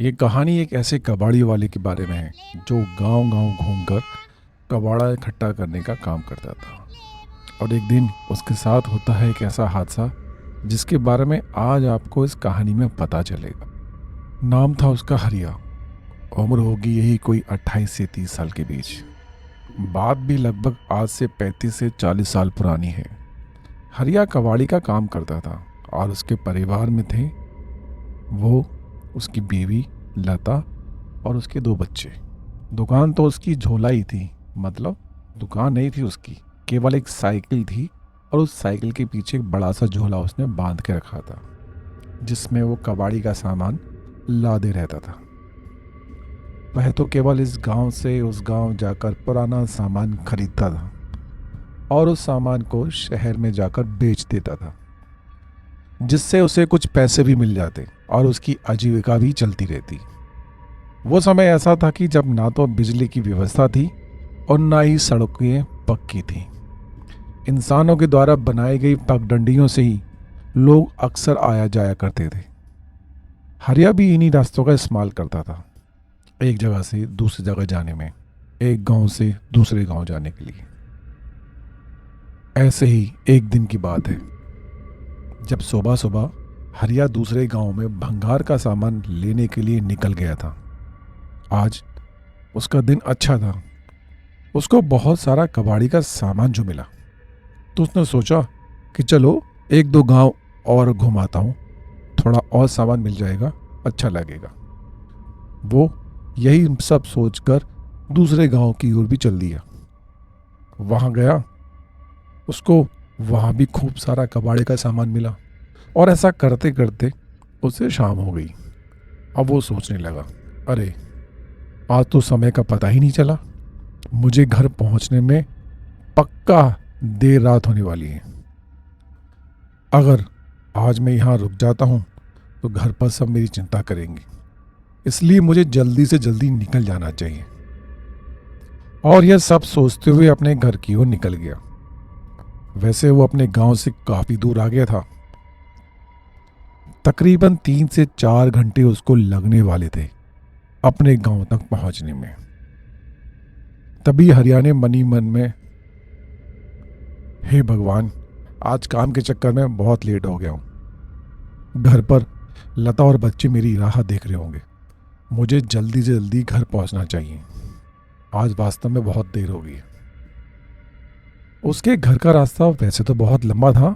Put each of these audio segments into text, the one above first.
ये कहानी एक ऐसे कबाड़ी वाले के बारे में है जो गांव-गांव घूमकर कबाड़ा इकट्ठा करने का काम करता था। और एक दिन उसके साथ होता है एक ऐसा हादसा जिसके बारे में आज आपको इस कहानी में पता चलेगा। नाम था उसका हरिया। उम्र होगी यही कोई 28 से 30 साल के बीच। बात भी लगभग आज से 35 से 40 साल पुरानी है। हरिया कबाड़ी का काम करता था और उसके परिवार में थे वो, उसकी बीवी लता और उसके 2 बच्चे। दुकान तो उसकी झोला ही थी, मतलब दुकान नहीं थी उसकी, केवल एक साइकिल थी और उस साइकिल के पीछे एक बड़ा सा झोला उसने बांध के रखा था जिसमें वो कबाड़ी का सामान लादे रहता था। वह तो केवल इस गांव से उस गांव जाकर पुराना सामान खरीदता था और उस सामान को शहर में जाकर बेच देता था, जिससे उसे कुछ पैसे भी मिल जाते और उसकी आजीविका भी चलती रहती। वो समय ऐसा था कि जब ना तो बिजली की व्यवस्था थी और ना ही सड़कें पक्की थी। इंसानों के द्वारा बनाई गई पगडंडियों से ही लोग अक्सर आया जाया करते थे। हरिया भी इन्हीं रास्तों का इस्तेमाल करता था, एक जगह से दूसरी जगह जाने में, एक गांव से दूसरे गांव जाने के लिए। ऐसे ही एक दिन की बात है जब सुबह सुबह हरिया दूसरे गांव में भंगार का सामान लेने के लिए निकल गया था। आज उसका दिन अच्छा था। उसको बहुत सारा कबाड़ी का सामान जो मिला तो उसने सोचा कि चलो एक दो गांव और घुमाता हूँ, थोड़ा और सामान मिल जाएगा, अच्छा लगेगा। वो यही सब सोचकर दूसरे गांव की ओर भी चल दिया। वहां गया, उसको वहां भी खूब सारा कबाड़े का सामान मिला और ऐसा करते करते उसे शाम हो गई। अब वो सोचने लगा, अरे आज तो समय का पता ही नहीं चला, मुझे घर पहुंचने में पक्का देर रात होने वाली है। अगर आज मैं यहाँ रुक जाता हूँ तो घर पर सब मेरी चिंता करेंगे, इसलिए मुझे जल्दी से जल्दी निकल जाना चाहिए। और यह सब सोचते हुए अपने घर की ओर निकल गया। वैसे वो अपने गांव से काफी दूर आ गया था। तकरीबन 3 से 4 घंटे उसको लगने वाले थे अपने गांव तक पहुंचने में। तभी हरिया ने मनी मन में, हे भगवान, आज काम के चक्कर में बहुत लेट हो गया हूं। घर पर लता और बच्चे मेरी राह देख रहे होंगे। मुझे जल्दी से जल्दी घर पहुंचना चाहिए, आज वास्तव में बहुत देर हो गई है। उसके घर का रास्ता वैसे तो बहुत लंबा था,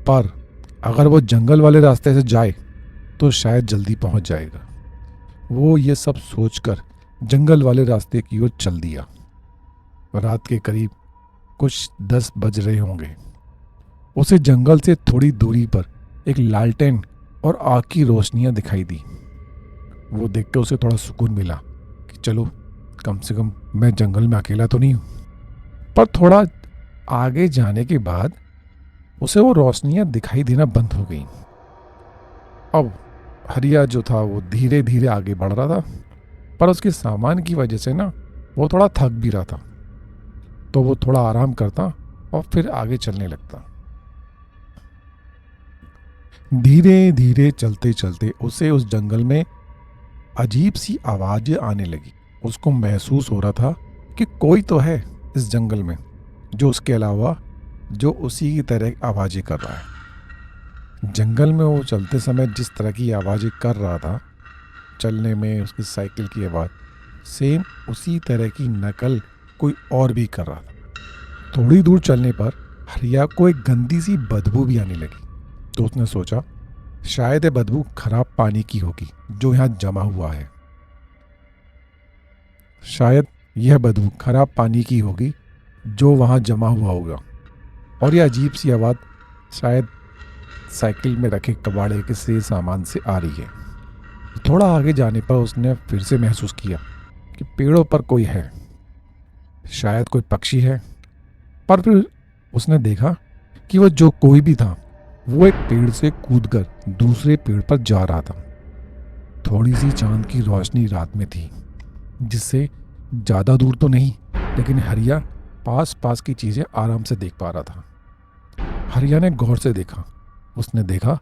पर अगर वो जंगल वाले रास्ते से जाए तो शायद जल्दी पहुंच जाएगा। वो ये सब सोचकर जंगल वाले रास्ते की ओर चल दिया। रात के करीब कुछ 10 बज रहे होंगे। उसे जंगल से थोड़ी दूरी पर एक लालटेन और आग की रोशनियां दिखाई दी। वो देखकर उसे थोड़ा सुकून मिला कि चलो, कम से कम मैं जंगल में अकेला तो नहीं हूं। पर थोड़ा आगे जाने के बाद उसे वो रोशनियां दिखाई देना बंद हो गई। अब हरिया जो था वो धीरे धीरे आगे बढ़ रहा था, पर उसके सामान की वजह से ना वो थोड़ा थक भी रहा था, तो वो थोड़ा आराम करता और फिर आगे चलने लगता। धीरे धीरे चलते चलते उसे उस जंगल में अजीब सी आवाजें आने लगी। उसको महसूस हो रहा था कि कोई तो है इस जंगल में जो उसके अलावा जो उसी की तरह आवाजें कर रहा है। जंगल में वो चलते समय जिस तरह की आवाजें कर रहा था, चलने में उसकी साइकिल की आवाज़, सेम उसी तरह की नकल कोई और भी कर रहा था। थोड़ी दूर चलने पर हरिया को एक गंदी सी बदबू भी आने लगी, तो उसने सोचा शायद ये बदबू खराब पानी की होगी जो यहाँ जमा हुआ है। शायद यह बदबू खराब पानी की होगी जो वहाँ जमा हुआ होगा, और यह अजीब सी आवाज़ शायद साइकिल में रखे कबाड़े के से सामान से आ रही है। थोड़ा आगे जाने पर उसने फिर से महसूस किया कि पेड़ों पर कोई है, शायद कोई पक्षी है। पर फिर उसने देखा कि वह जो कोई भी था वो एक पेड़ से कूदकर दूसरे पेड़ पर जा रहा था। थोड़ी सी चांद की रोशनी रात में थी, जिससे ज़्यादा दूर तो नहीं, लेकिन हरिया पास पास की चीज़ें आराम से देख पा रहा था। हरिया ने गौर से देखा। उसने देखा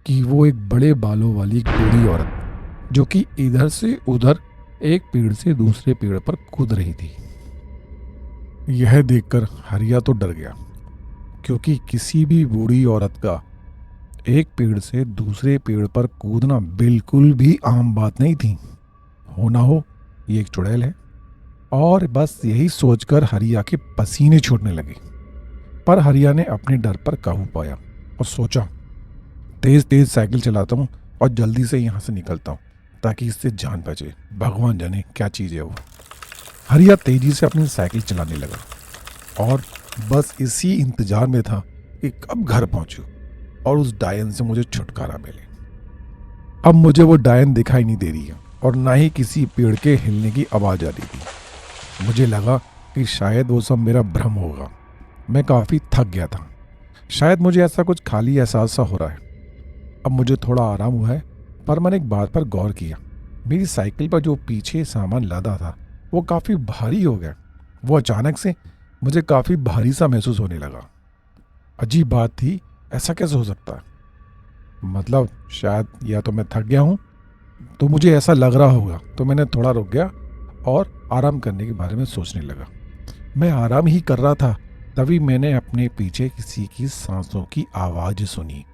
कि वो एक बड़े बालों वाली एक बूढ़ी औरत जो कि इधर से उधर एक पेड़ से दूसरे पेड़ पर कूद रही थी। यह देखकर हरिया तो डर गया, क्योंकि किसी भी बूढ़ी औरत का एक पेड़ से दूसरे पेड़ पर कूदना बिल्कुल भी आम बात नहीं थी। हो ना हो ये एक चुड़ैल है। और बस यही सोचकर हरिया के पसीने छूटने लगे। पर हरिया ने अपने डर पर काबू पाया और सोचा, तेज तेज साइकिल चलाता हूँ और जल्दी से यहाँ से निकलता हूँ ताकि इससे जान बचे। भगवान जाने क्या चीज़ है वो। हरिया तेजी से अपनी साइकिल चलाने लगा और बस इसी इंतजार में था कि कब घर पहुंचूं और उस डायन से मुझे छुटकारा मिले। अब मुझे वो डायन दिखाई नहीं दे रही है और ना ही किसी पेड़ के हिलने की आवाज़ आ रही थी। मुझे लगा कि शायद वो सब मेरा भ्रम होगा। मैं काफ़ी थक गया था। शायद मुझे ऐसा कुछ खाली एहसास सा हो रहा है। अब मुझे थोड़ा आराम हुआ है, पर मैंने एक बात पर गौर किया। मेरी साइकिल पर जो पीछे सामान लादा था वो काफ़ी भारी हो गया। वो अचानक से मुझे काफ़ी भारी सा महसूस होने लगा। अजीब बात थी, ऐसा कैसे हो सकता है? मतलब शायद या तो मैं थक गया हूँ, तो मुझे ऐसा लग रहा होगा। तो मैंने थोड़ा रुक गया और आराम करने के बारे में सोचने लगा। मैं आराम ही कर रहा था, तभी मैंने अपने पीछे किसी की सांसों की आवाज़ सुनी।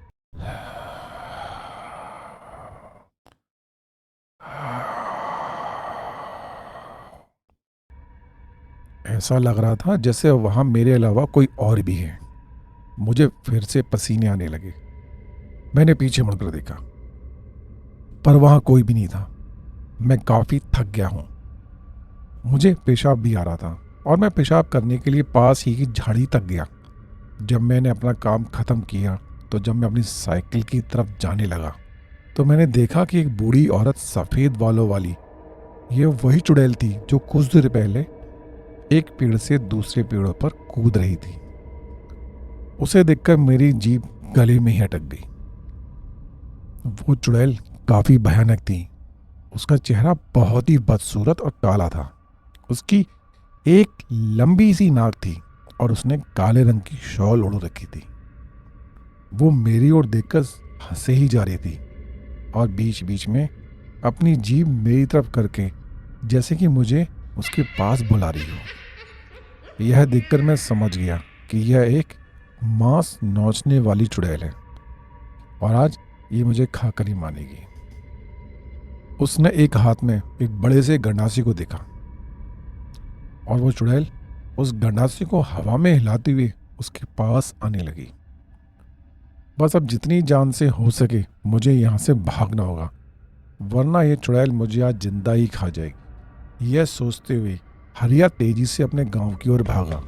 ऐसा लग रहा था जैसे वहाँ मेरे अलावा कोई और भी है। मुझे फिर से पसीने आने लगे। मैंने पीछे मुड़कर देखा, पर वहाँ कोई भी नहीं था। मैं काफ़ी थक गया हूँ। मुझे पेशाब भी आ रहा था और मैं पेशाब करने के लिए पास ही की झाड़ी तक गया। जब मैंने अपना काम ख़त्म किया तो जब मैं अपनी साइकिल की तरफ जाने लगा तो मैंने देखा कि एक बूढ़ी औरत सफ़ेद बालों वाली, ये वही चुड़ैल थी जो कुछ देर पहले एक पेड़ से दूसरे पेड़ों पर कूद रही थी। उसे देखकर मेरी जीभ गले में ही अटक गई। वो चुड़ैल काफ़ी भयानक थी। उसका चेहरा बहुत ही बदसूरत और काला था। उसकी एक लंबी सी नाक थी और उसने काले रंग की शॉल ओढ़ रखी थी। वो मेरी ओर देखकर हंसे ही जा रही थी और बीच बीच में अपनी जीभ मेरी तरफ करके जैसे कि मुझे उसके पास बुला रही हो। यह देखकर मैं समझ गया कि यह एक मांस नोचने वाली चुड़ैल है और आज ये मुझे खाकर ही मानेगी। उसने एक हाथ में एक बड़े से गंडासी को देखा और वो चुड़ैल उस गंडासी को हवा में हिलाते हुए उसके पास आने लगी। बस अब जितनी जान से हो सके मुझे यहाँ से भागना होगा, वरना ये चुड़ैल मुझे आज जिंदा ही खा जाएगी। यह सोचते हुए हरिया तेजी से अपने गांव की ओर भागा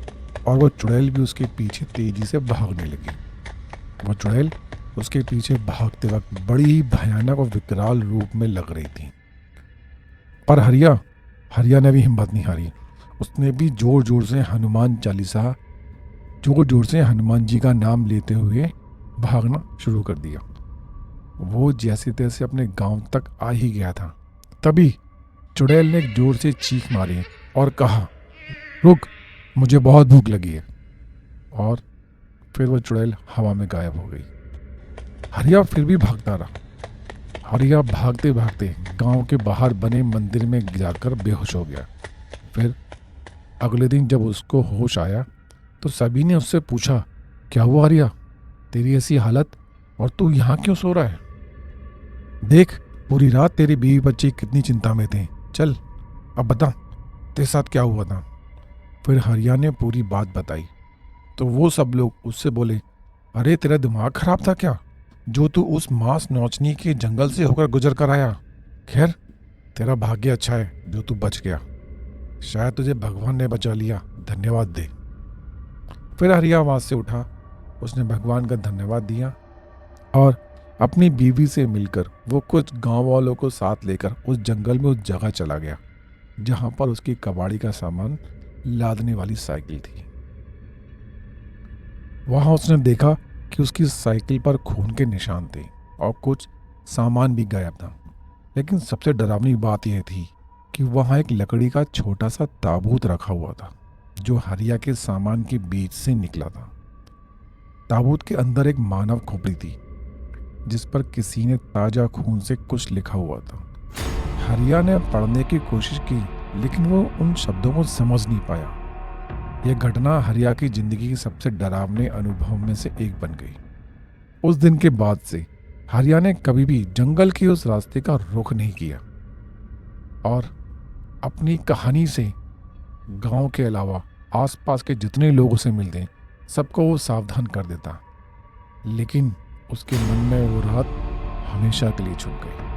और वो चुड़ैल भी उसके पीछे तेजी से भागने लगी। वो चुड़ैल उसके पीछे भागते वक्त बड़ी ही भयानक और विकराल रूप में लग रही थी। पर हरिया ने भी हिम्मत नहीं हारी। उसने भी जोर जोर से हनुमान जी का नाम लेते हुए भागना शुरू कर दिया। वो जैसे तैसे अपने गांव तक आ ही गया था, तभी चुड़ैल ने जोर से चीख मारी और कहा, रुक, मुझे बहुत भूख लगी है। और फिर वो चुड़ैल हवा में गायब हो गई। हरिया फिर भी भागता रहा। हरिया भागते भागते गांव के बाहर बने मंदिर में जाकर बेहोश हो गया। फिर अगले दिन जब उसको होश आया तो सभी ने उससे पूछा, क्या हुआ हरिया, तेरी ऐसी हालत और तू यहाँ क्यों सो रहा है? देख, पूरी रात तेरे बीवी बच्चे कितनी चिंता में थे। चल अब बता, तेरे साथ क्या हुआ था? फिर हरिया ने पूरी बात बताई तो वो सब लोग उससे बोले, अरे तेरा दिमाग खराब था क्या, जो तू उस मांस नौचनी के जंगल से होकर गुजर कर आया? खैर, तेरा भाग्य अच्छा है जो तू बच गया। शायद तुझे भगवान ने बचा लिया, धन्यवाद दे। फिर हरिया आवाज से उठा। उसने भगवान का धन्यवाद दिया और अपनी बीवी से मिलकर वो कुछ गांव वालों को साथ लेकर उस जंगल में उस जगह चला गया जहां पर उसकी कबाड़ी का सामान लादने वाली साइकिल थी। वहां उसने देखा कि उसकी साइकिल पर खून के निशान थे और कुछ सामान भी गायब था। लेकिन सबसे डरावनी बात यह थी कि वहां एक लकड़ी का छोटा सा ताबूत रखा हुआ था जो हरिया के सामान के बीच से निकला था। ताबूत के अंदर एक मानव खोपड़ी थी जिस पर किसी ने ताजा खून से कुछ लिखा हुआ था। हरिया ने पढ़ने की कोशिश की, लेकिन वो उन शब्दों को समझ नहीं पाया। यह घटना हरिया की जिंदगी के सबसे डरावने अनुभव में से एक बन गई। उस दिन के बाद से हरिया ने कभी भी जंगल के उस रास्ते का रुख नहीं किया और अपनी कहानी से गांव के अलावा आसपास के जितने लोगों से मिलते सबको वो सावधान कर देता। लेकिन उसके मन में वो रात हमेशा के लिए छुप गई।